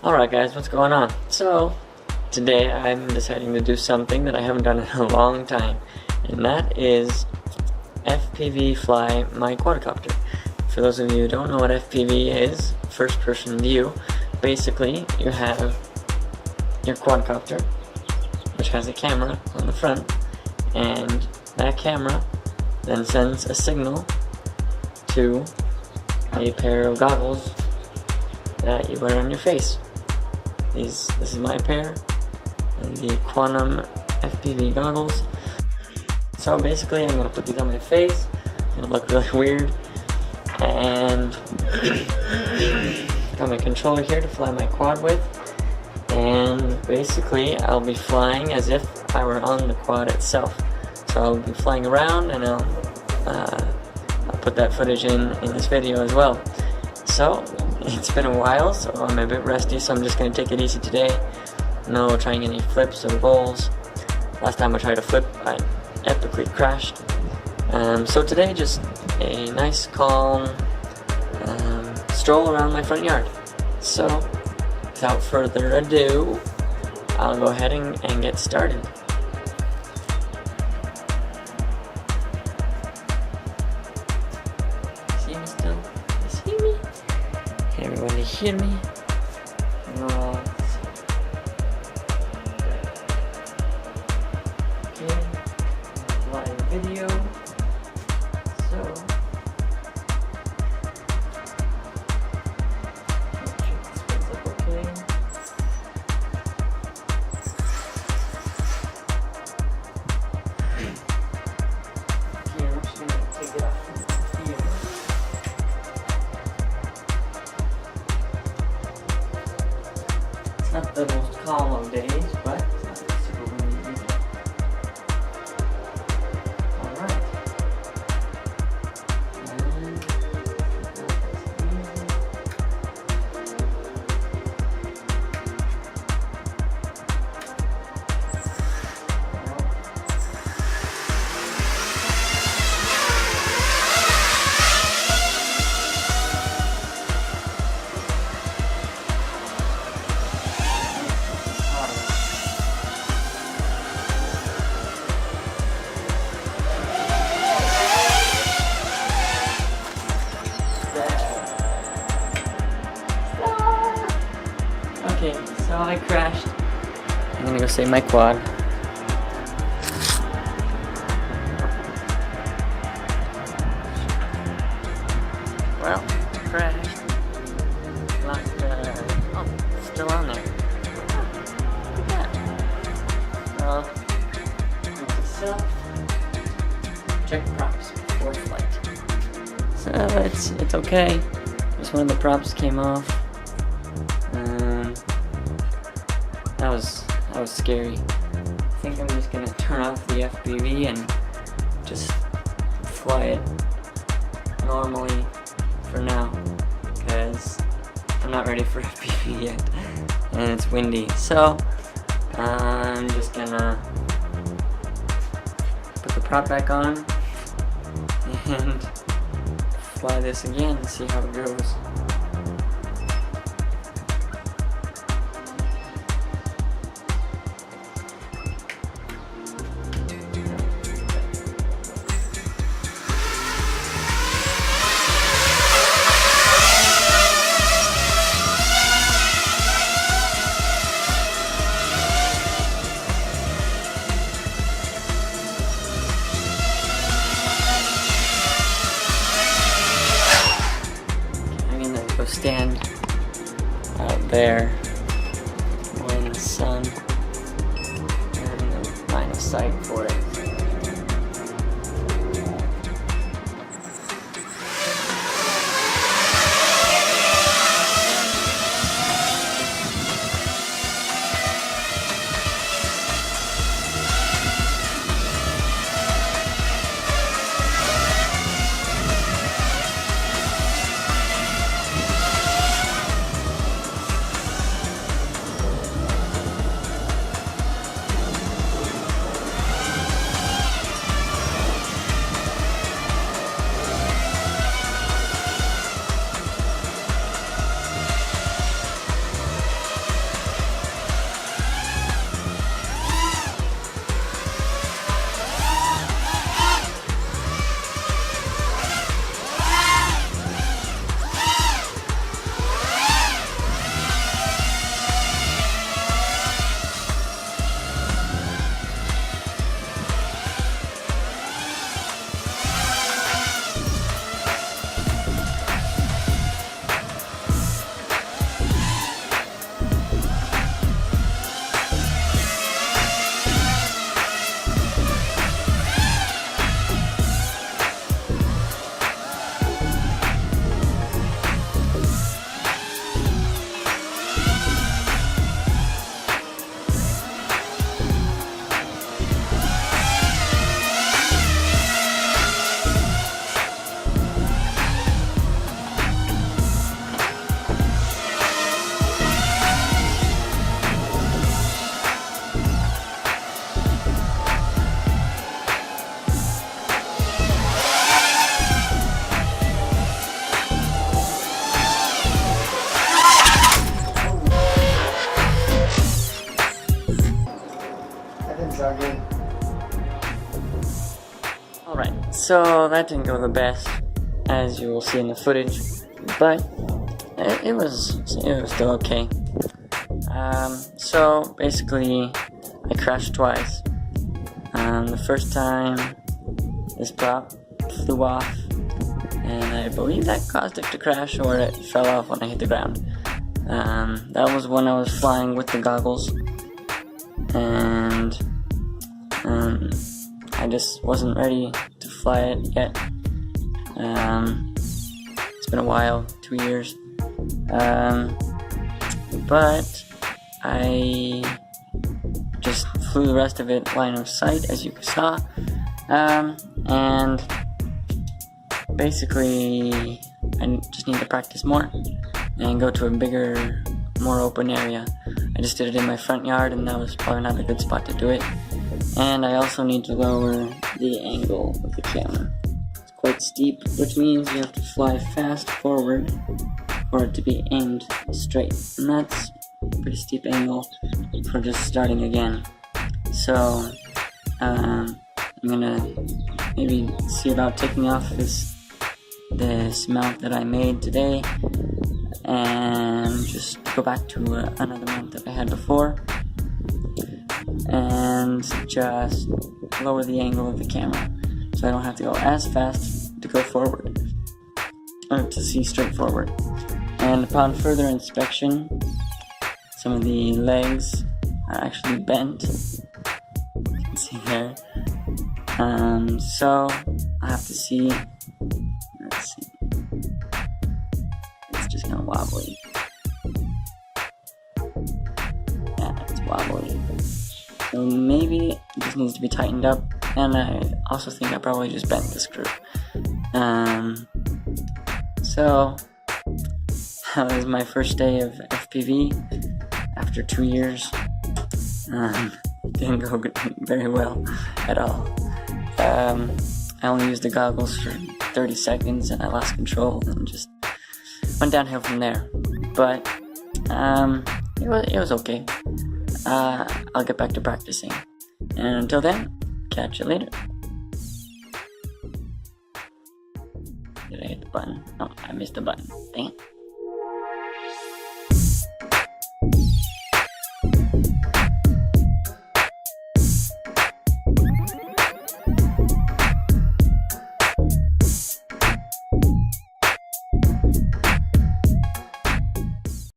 Alright guys, what's going on? So, today I'm deciding to do something that I haven't done in a long time, and that is FPV fly my quadcopter. For those of you who don't know what FPV is, first person view, basically you have your quadcopter, which has a camera on the front, and that camera then sends a signal to a pair of goggles that you wear on your face. This is my pair, and the Quantum FPV goggles. So basically I'm going to put these on my face. It's going to look really weird. And got my controller here to fly my quad with. And basically I'll be flying as if I were on the quad itself. So I'll be flying around, and I'll put that footage in this video as well. So it's been a while, so I'm a bit rusty, so I'm just going to take it easy today. No trying any flips or rolls. Last time I tried a flip, I epically crashed. So today, just a nice calm stroll around my front yard. So without further ado, I'll go ahead and get started. See me still? You see me? Can everybody hear me? Okay, live video. So, make sure this splits up okay. Okay, I'm just gonna take it off from here. It's not the most calm of days, but it's not super windy either. Alright. Okay, so I crashed. I'm gonna go save my quad. Well, crashed. Lost, oh, it's still on there. Look at that. Well, check props before flight. So it's okay. Just one of the props came off. That was scary. I think I'm just gonna turn off the FPV and just fly it normally for now, because I'm not ready for FPV yet, and it's windy. So I'm just gonna put the prop back on and fly this again and see how it goes. Stand out there in the sun and in the line of sight for it. Alright, so that didn't go the best, as you will see in the footage, but it was still okay. So basically, I crashed twice. The first time, this prop flew off, and I believe that caused it to crash, or it fell off when I hit the ground. That was when I was flying with the goggles, and I just wasn't ready to fly it yet. It's been a while, 2 years, but I just flew the rest of it line of sight, as you saw, and basically I just need to practice more and go to a bigger, more open area. I just did it in my front yard, and that was probably not a good spot to do it. And I also need to lower the angle of the camera. It's quite steep, which means you have to fly fast forward for it to be aimed straight. And that's a pretty steep angle for just starting again. So, I'm gonna maybe see about taking off this mount that I made today and just go back to another mount that I had before and just lower the angle of the camera so I don't have to go as fast to go forward or to see straight forward. And upon further inspection, some of the legs are actually bent, you can see there. So I have to see, let's see, it's just kind of wobbly. Yeah, it's wobbly. So maybe it just needs to be tightened up, and I also think I probably just bent the screw. So that was my first day of FPV after 2 years. It didn't go very well at all. I only used the goggles for 30 seconds and I lost control and just went downhill from there. But it was okay. I'll get back to practicing. And until then, catch you later. Did I hit the button? Oh, I missed the button. Dang it.